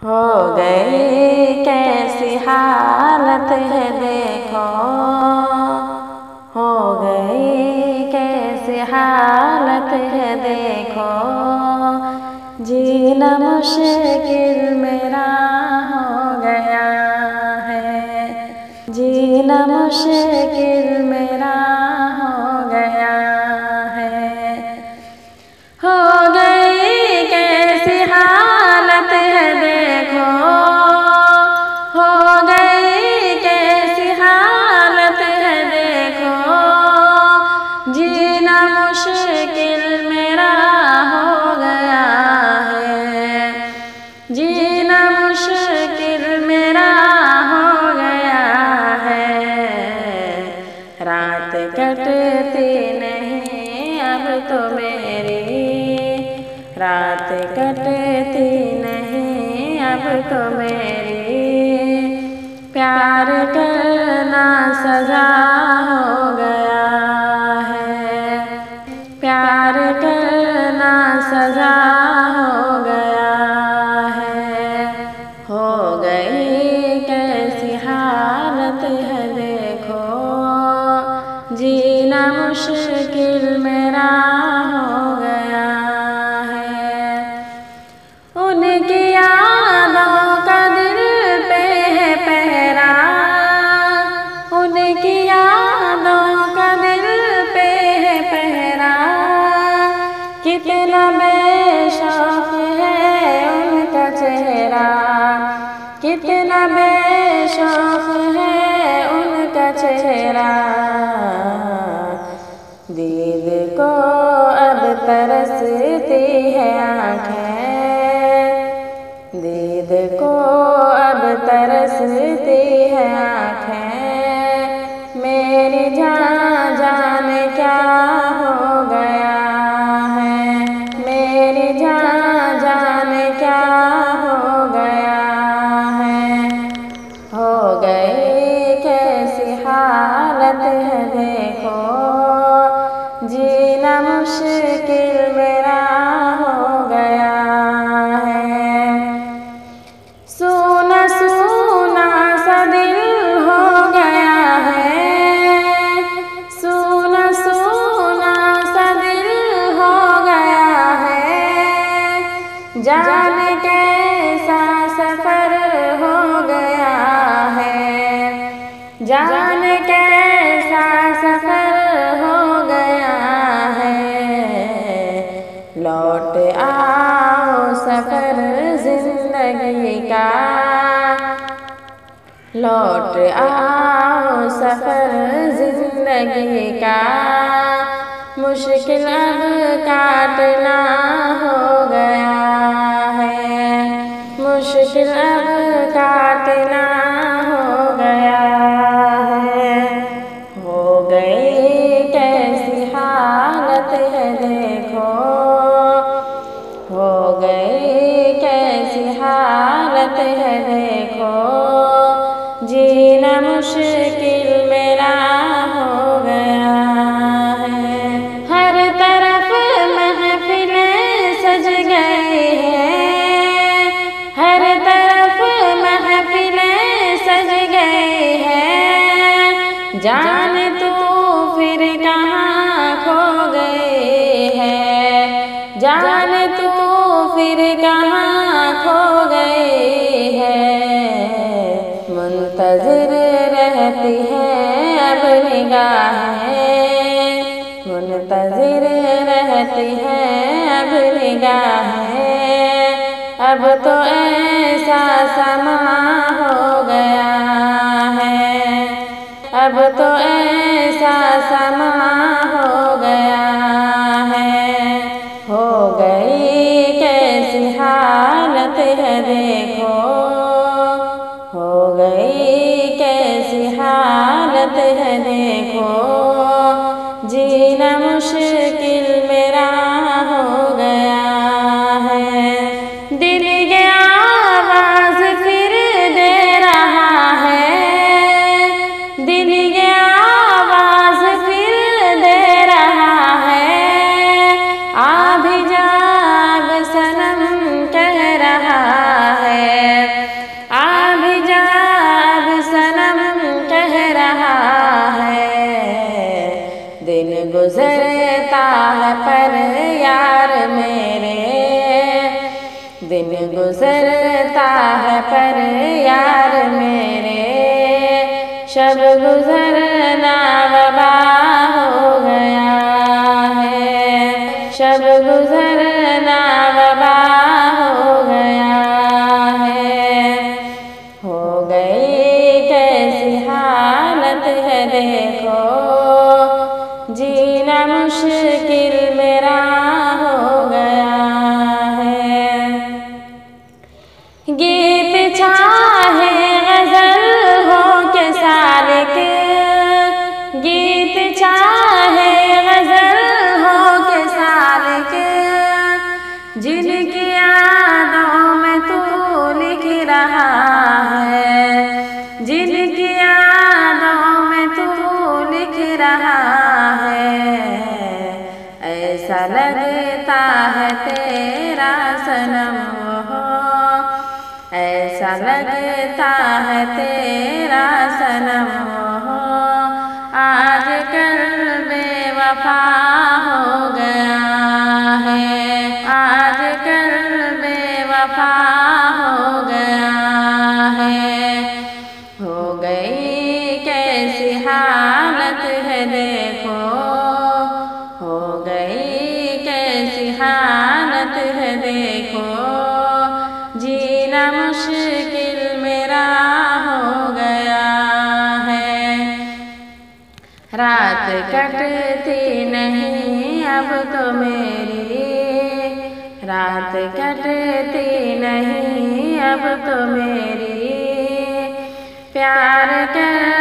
हो गई कैसी हालत है देखो, हो गई कैसी हालत है देखो, जीना मुश्किल मेरा हो गया है, जीना मुश्किल मेरा हो गया है। हो गई कैसी हालत है देखो, हो गई कैसी हालत है देखो, जीना मुश्किल मेरा हो गया है, जीना मुश्किल मेरा हो गया है। रात कटती नहीं अब तो मेरी, रात कटती नहीं अब तो मेरी, प्यार करना सजा हो गया है, प्यार करना सजा हो गया है। हो गई कैसी हालत है देखो, जीना मुश्किल मेरा हो गया है। उनकी यादों का दिल पे है पहरा, उनकी यादों का दिल पे है पहरा, कितना बेशौक है उनका चेहरा, कितना बेशौक है उनका चेहरा। दीद को अब तरसती है आँखें, दीद को अब तरसती है आँखें, मेरी जान जाने क्या हो गया है, मेरी जान जाने क्या हो गया है। हो गई कैसी हालत है देखो, जीना मुश्किल मेरा हो गया है। सूना सूना सा दिल हो गया है, सूना सूना सा दिल हो गया है, जाने कैसा सफर हो गया है, जाने कैसा सफर हो गया है। लौट आओ सफर जिंदगी का, लौट आओ सफर जिंदगी का, मुश्किल अब काटना हो गया है, मुश्किल अब काटना हो गया है। हो गई कैसी हालत है देखो, हो गई कैसी हालत है देखो, जीना मुश्किल मेरा हो गया है। हर तरफ महफिलें सज गई हैं, हर तरफ महफिलें सज गई हैं, जान तू फिर कहाँ खो गई है, जान तू फिर कहाँ खो गई है। मुंतज़िर रहती है अब निगाहें, मुंतज़िर रहती है अब निगाहें, अब तो ऐसा समा हो गया है, अब तो ऐसा समा हो गया है। हो गई कैसी हालत है देखो, हो गई कैसी हालत है देखो, जीना मुश्किल मेरा हो गया है। दिल की आवाज़ फिर दे रहा है, दिल की आवाज़ फिर दे रहा है, आ भी जा अब सनम कह रहा है, गुजरता है पर यार मेरे, शब गुजरना वबा हो गया है, शब गुजरना वबा हो गया है। हो गई कैसी हालत है देखो, जीना मुश्किल मेरा हो गया है। गीत चाहे गजल हो के सालिक, गीत चाहे गजल हो के सालिक, जिनकी यादों में तू लिख रहा है, जिनकी यादों में तू लिख रहा है। ऐसा लगता है तेरा सनम हो, ऐसा लगता है तेरा सनम हो, आज कल बेवफा हो गया है, आज कल बेवफा हो गया है। हो गई कैसी हालत है देखो, हो गई कैसी हालत है देखो, जीना मुश्किल मेरा हो गया है। रात कटती नहीं अब तो मेरी, रात कटती नहीं अब तो मेरी, प्यार कर